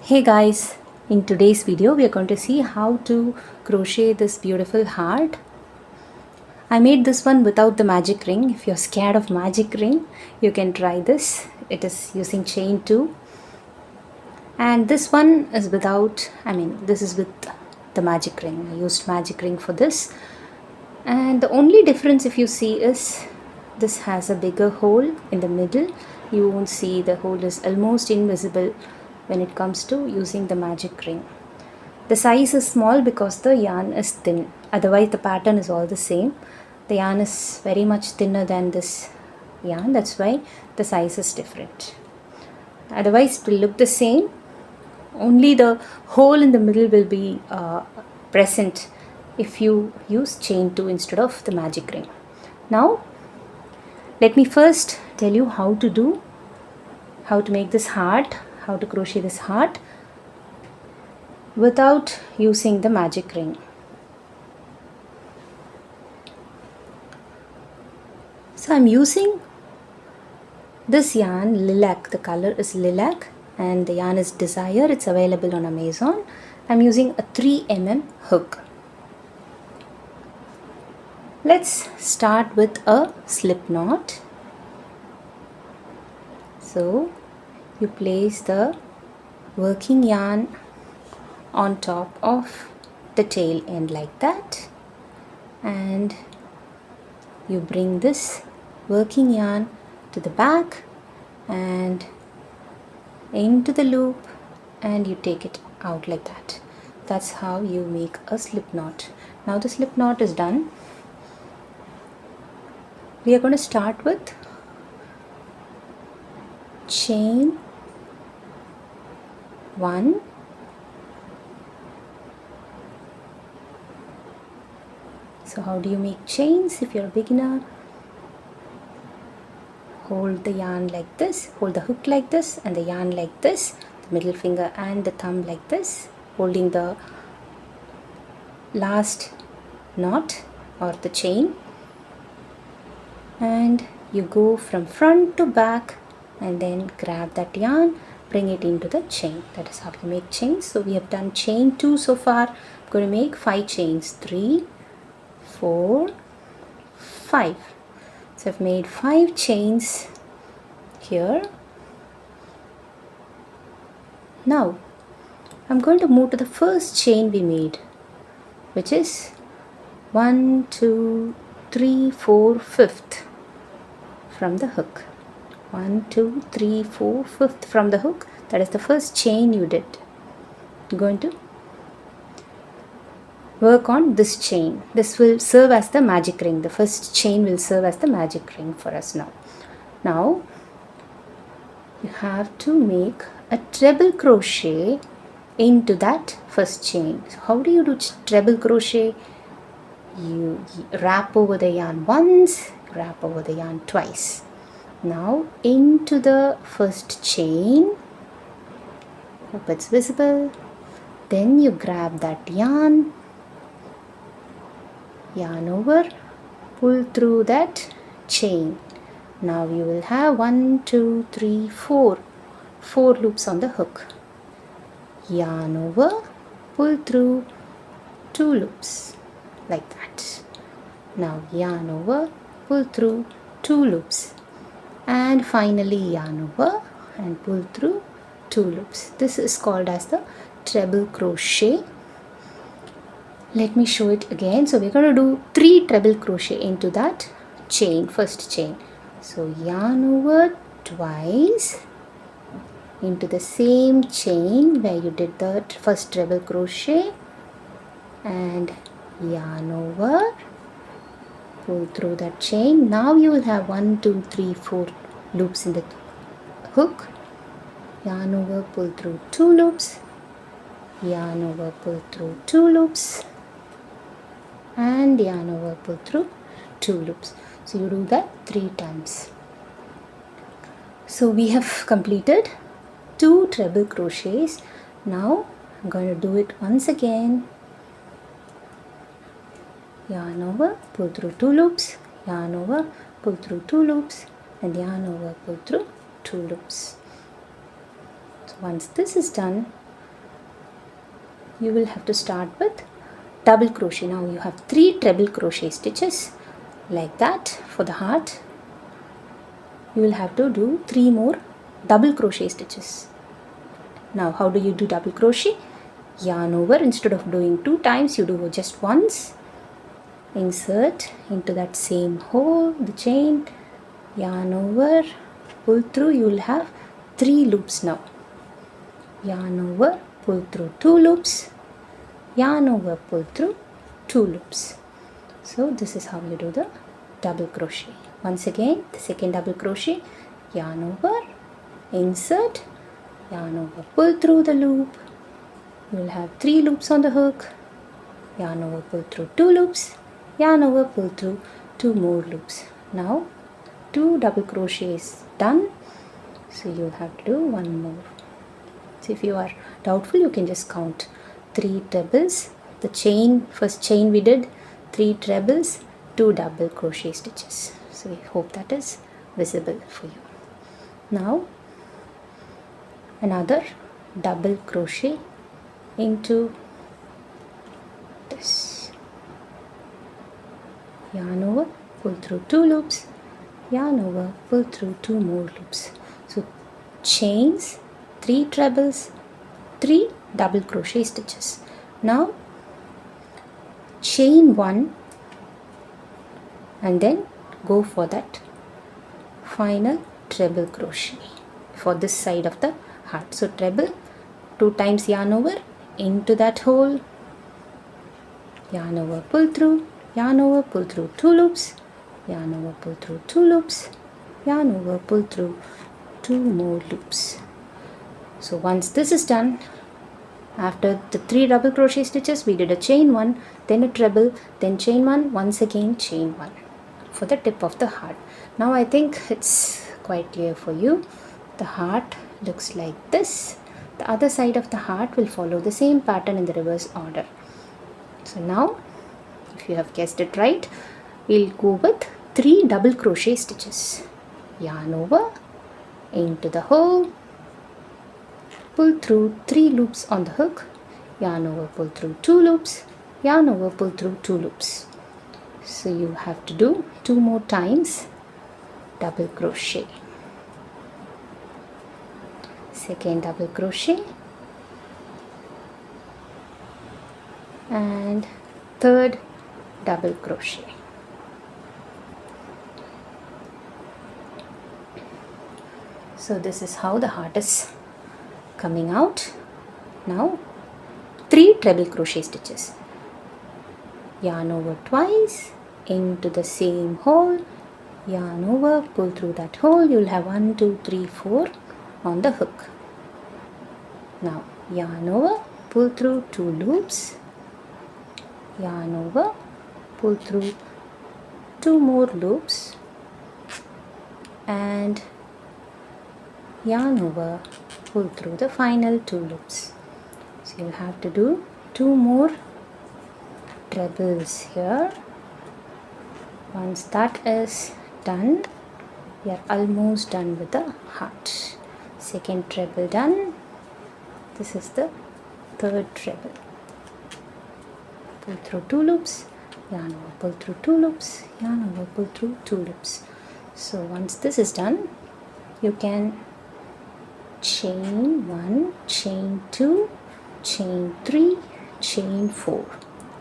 Hey guys, in today's video we are going to see how to crochet this beautiful heart. I made this one without the magic ring. If you're scared of magic ring, you can try this. It is using chain 2. And this one is without, this is with the magic ring. I used magic ring for this. And the only difference if you see is this has a bigger hole in the middle. You won't see the hole is almost invisible when it comes to using the magic ring. The size is small because the yarn is thin. Otherwise the pattern is all the same. The yarn is very much thinner than this yarn. That's why the size is different. Otherwise it will look the same. Only the hole in the middle will be present if you use chain 2 instead of the magic ring. Now let me first tell you how to make this heart, how to crochet this heart without using the magic ring. So I'm using this yarn lilac. The color is lilac and the yarn is Desire. It's available on Amazon. I'm using a 3mm hook. Let's start with a slip knot. So you place the working yarn on top of the tail end like that, and you bring this working yarn to the back and into the loop, and you take it out like that. That's how you make a slip knot. Now the slip knot is done. We are going to start with chain 1, so how do you make chains if you're a beginner? Hold the yarn like this, hold the hook like this and the yarn like this, the middle finger and the thumb like this, holding the last knot or the chain, and you go from front to back and then grab that yarn, bring it into the chain. That is how you make chains. So we have done chain 2 so far. I'm going to make 5 chains. 3, 4, 5. So I've made 5 chains here. Now I'm going to move to the first chain we made, which is 1, 2, 3, 4, 5th from the hook. 1, 2, 3, 4, 5th from the hook. That is the first chain you did. I'm going to work on this chain. This will serve as the magic ring. The first chain will serve as the magic ring for us now. Now you have to make a treble crochet into that first chain. So how do you do treble crochet? You wrap over the yarn once, wrap over the yarn twice. Now into the first chain, hope it's visible, then you grab that yarn over, pull through that chain. Now you will have 1, 2, 3, 4 loops on the hook. Yarn over, pull through 2 loops like that. Now yarn over, pull through 2 loops, and finally yarn over and pull through 2 loops. This is called as the treble crochet. Let me show it again. So we're going to do 3 treble crochet into that chain, first chain. So yarn over twice into the same chain where you did the first treble crochet, and yarn over, pull through that chain. Now you will have 1, 2, 3, 4 loops in the hook. Yarn over, pull through 2 loops, yarn over, pull through 2 loops, and yarn over, pull through 2 loops. So you do that 3 times. So we have completed 2 treble crochets. Now I'm going to do it once again. Yarn over, pull through 2 loops, yarn over, pull through 2 loops, and yarn over, pull through 2 loops. So once this is done, you will have to start with double crochet. Now you have 3 treble crochet stitches like that. For the heart you will have to do 3 more double crochet stitches. Now how do you do double crochet? Yarn over, instead of doing 2 times you do just once. Insert into that same hole the chain, yarn over, pull through. You will have 3 loops now. Yarn over, pull through 2 loops, yarn over, pull through 2 loops. So this is how you do the double crochet. Once again, the second double crochet, yarn over, insert, yarn over, pull through the loop. You will have 3 loops on the hook, yarn over, pull through 2 loops, yarn over, pull through 2 more loops. Now 2 double crochets done, so you have to do 1 more. So if you are doubtful, you can just count 3 trebles. The chain, first chain we did 3 trebles, 2 double crochet stitches. So I hope that is visible for you. Now another double crochet into this, yarn over, pull through 2 loops, yarn over, pull through 2 more loops. So chains, 3 trebles, 3 double crochet stitches. Now chain 1 and then go for that final treble crochet for this side of the heart. So treble, 2 times yarn over into that hole, yarn over, pull through, yarn over, pull through 2 loops, yarn over, pull through 2 loops, yarn over, pull through 2 more loops. So once this is done, after the 3 double crochet stitches we did a chain 1, then a treble, then chain 1, once again chain 1 for the tip of the heart. Now I think it's quite clear for you. The heart looks like this. The other side of the heart will follow the same pattern in the reverse order. So now, if you have guessed it right, we'll go with 3 double crochet stitches. Yarn over, into the hole, pull through 3 loops on the hook, yarn over, pull through 2 loops, yarn over, pull through 2 loops. So you have to do 2 more times double crochet. Second double crochet and third double crochet. So this is how the heart is coming out. Now 3 treble crochet stitches, yarn over twice, into the same hole, yarn over, pull through that hole. You'll have 1, 2, 3, 4 on the hook. Now yarn over, pull through 2 loops, yarn over, pull through 2 more loops, and yarn over, pull through the final 2 loops. So you'll have to do 2 more trebles here. Once that is done, we are almost done with the heart. Second treble done. This is the third treble. Pull through 2 loops, yarn over, pull through 2 loops, yarn over, pull through 2 loops. So once this is done, you can chain 1, chain 2, chain 3, chain 4. You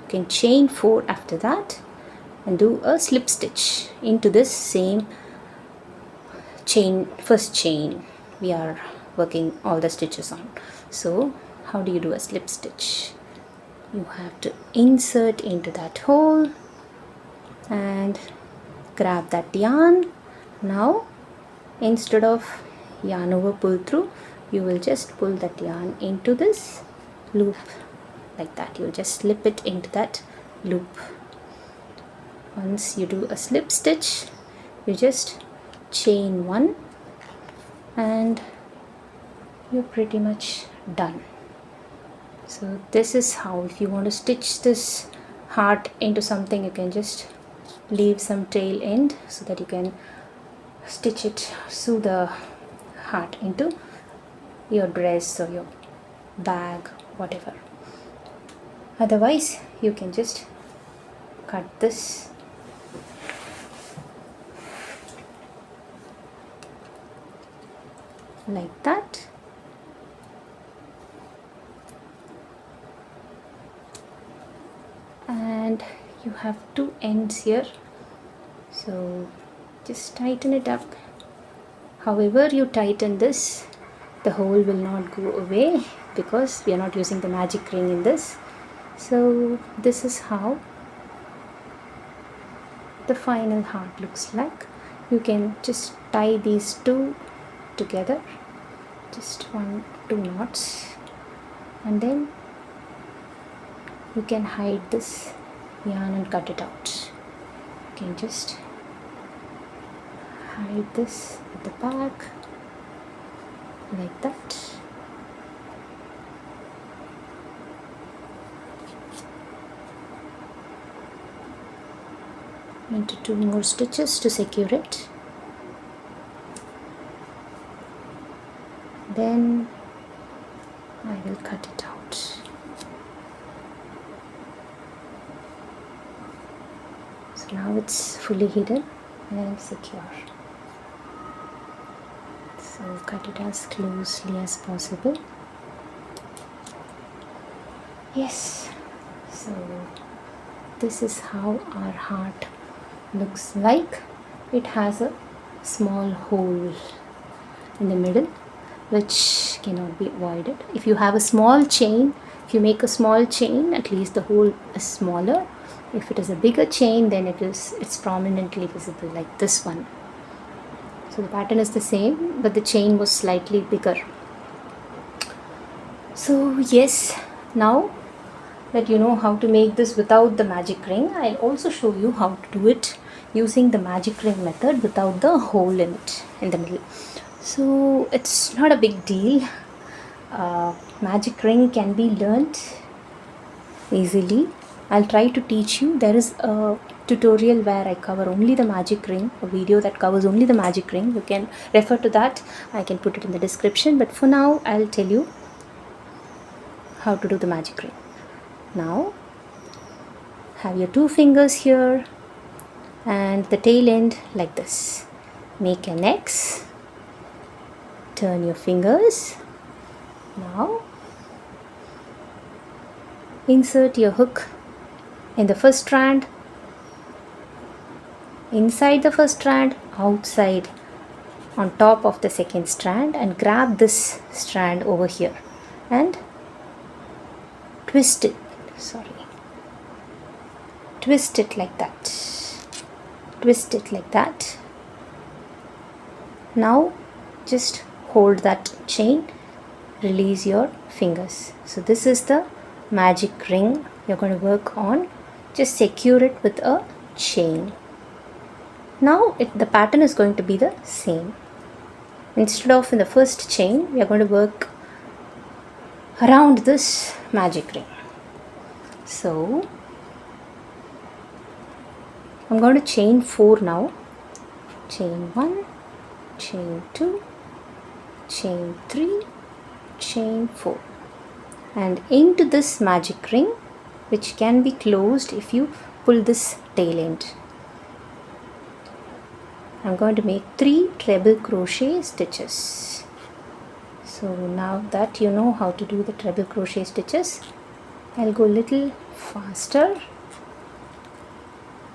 can chain 4 after that and do a slip stitch into this same chain, first chain we are working all the stitches on. So how do you do a slip stitch? You have to insert into that hole and grab that yarn. Now instead of yarn over, pull through, you will just pull that yarn into this loop like that. You'll just slip it into that loop. Once you do a slip stitch, you just chain 1 and you're pretty much done. So this is how, if you want to stitch this heart into something, you can just leave some tail end so that you can stitch it, sew the heart into your dress or your bag, whatever. Otherwise you can just cut this like that. And you have two ends here, so just tighten it up. However you tighten this, the hole will not go away because we are not using the magic ring in this. So this is how the final heart looks like. You can just tie these two together, just 2 knots, and then you can hide this yarn and cut it out. You can just hide this at the back like that. Into 2 more stitches to secure it. Then I will cut it out. So now it's fully hidden and secure. So cut it as closely as possible. Yes, so this is how our heart looks like. It has a small hole in the middle which cannot be avoided. If you have a small chain, if you make a small chain, at least the hole is smaller. If it is a bigger chain, then it's prominently visible like this one. So the pattern is the same, but the chain was slightly bigger. So yes, now that you know how to make this without the magic ring, I'll also show you how to do it using the magic ring method without the hole in it in the middle. So it's not a big deal. Magic ring can be learnt easily. I'll try to teach you. There is a tutorial where I cover only the magic ring, a video that covers only the magic ring. You can refer to that. I can put it in the description, but for now I'll tell you how to do the magic ring. Now have your 2 fingers here and the tail end like this. Make an X, turn your fingers. Now insert your hook in the first strand, inside the first strand, outside on top of the second strand, and grab this strand over here and twist it like that. Twist it like that. Now just hold that chain, release your fingers. So this is the magic ring you're going to work on. Just secure it with a chain. Now the pattern is going to be the same. Instead of in the first chain, we are going to work around this magic ring. So I'm going to chain 4 now. Chain 1, chain 2, chain 3, chain 4, and into this magic ring, which can be closed if you pull this tail end. I'm going to make 3 treble crochet stitches. So now that you know how to do the treble crochet stitches, I'll go a little faster.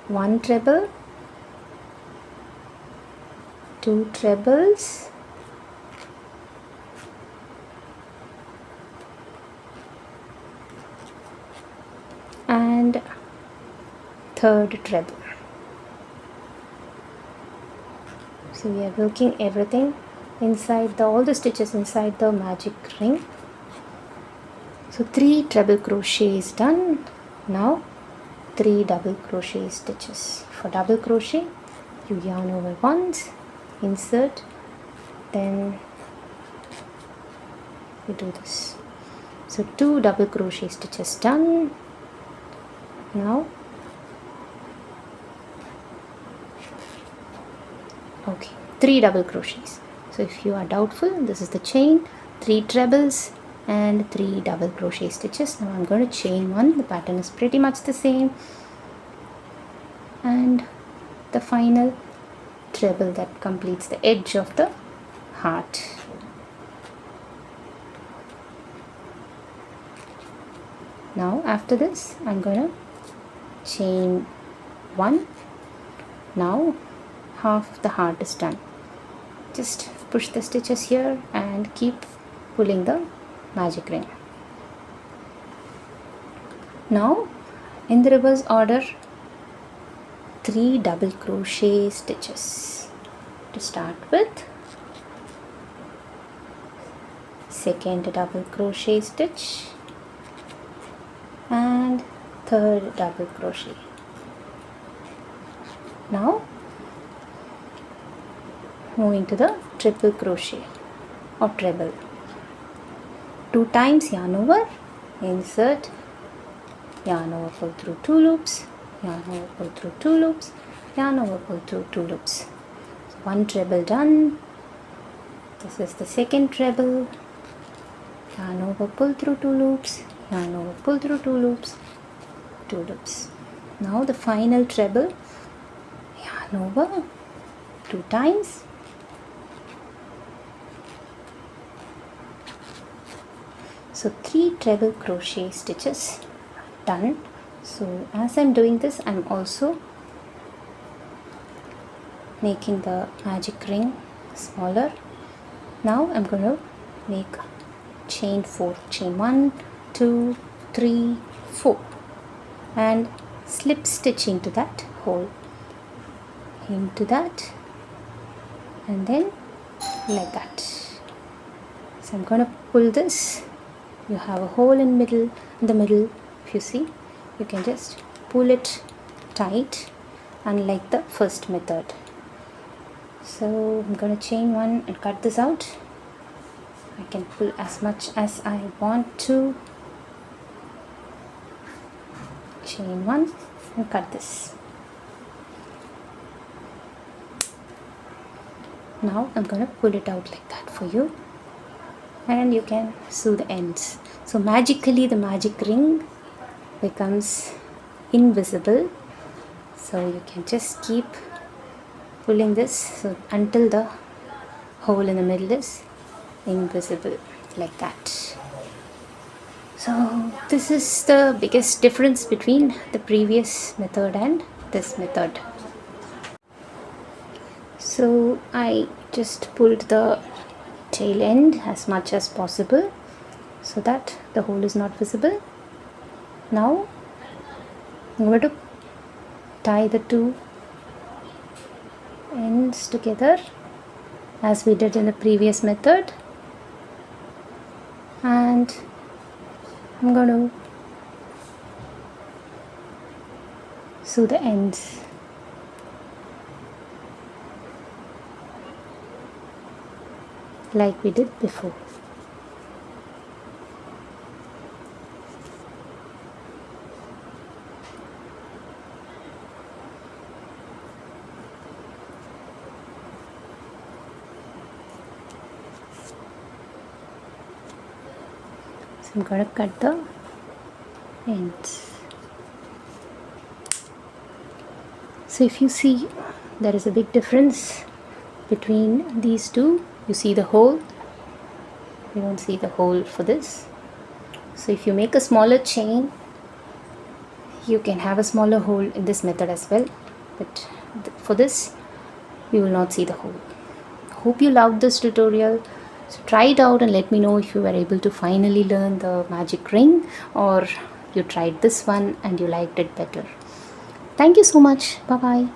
1 treble, 2 trebles, and 3rd treble. So we are working everything inside all the stitches inside the magic ring. So 3 treble crochet is done. Now 3 double crochet stitches. For double crochet, you yarn over once, insert, then you do this. So 2 double crochet stitches done. Now okay, 3 double crochets. So if you are doubtful, this is the chain, 3 trebles, and 3 double crochet stitches. Now I'm going to chain 1. The pattern is pretty much the same, and the final treble that completes the edge of the heart. Now after this I'm going to chain 1. Now half of the heart is done. Just push the stitches here and keep pulling the magic ring. Now in the reverse order, 3 double crochet stitches to start with. Second double crochet stitch and third double crochet. Now moving to the triple crochet or treble. 2 times yarn over, insert, yarn over, pull through 2 loops, yarn over, pull through 2 loops, yarn over, pull through 2 loops. So 1 treble done. This is the second treble. Yarn over, pull through 2 loops, yarn over, pull through 2 loops, 2 loops. Now the final treble, yarn over 2 times, so 3 treble crochet stitches done. So as I'm doing this, I'm also making the magic ring smaller. Now I'm going to make chain 4. Chain 1, 2, 3, 4 and slip stitch into that hole, into that, and then like that. So I'm going to pull this. You have a hole in the middle. If you see, you can just pull it tight, unlike the first method. So I'm going to chain 1 and cut this out. I can pull as much as I want to. Chain 1 and cut this. Now I'm going to pull it out like that for you, and you can sew the ends. So magically the magic ring becomes invisible. So you can just keep pulling this until the hole in the middle is invisible, like that. So this is the biggest difference between the previous method and this method. So I just pulled the tail end as much as possible so that the hole is not visible. Now I'm going to tie the 2 ends together as we did in the previous method, and I'm going to sew the ends. Like we did before. So I'm going to cut the ends. So if you see, there is a big difference between these two. You see the hole, you don't see the hole for this. So if you make a smaller chain, you can have a smaller hole in this method as well, but for this you will not see the hole. Hope you loved this tutorial. So try it out and let me know if you were able to finally learn the magic ring, or you tried this one and you liked it better. Thank you so much. Bye bye.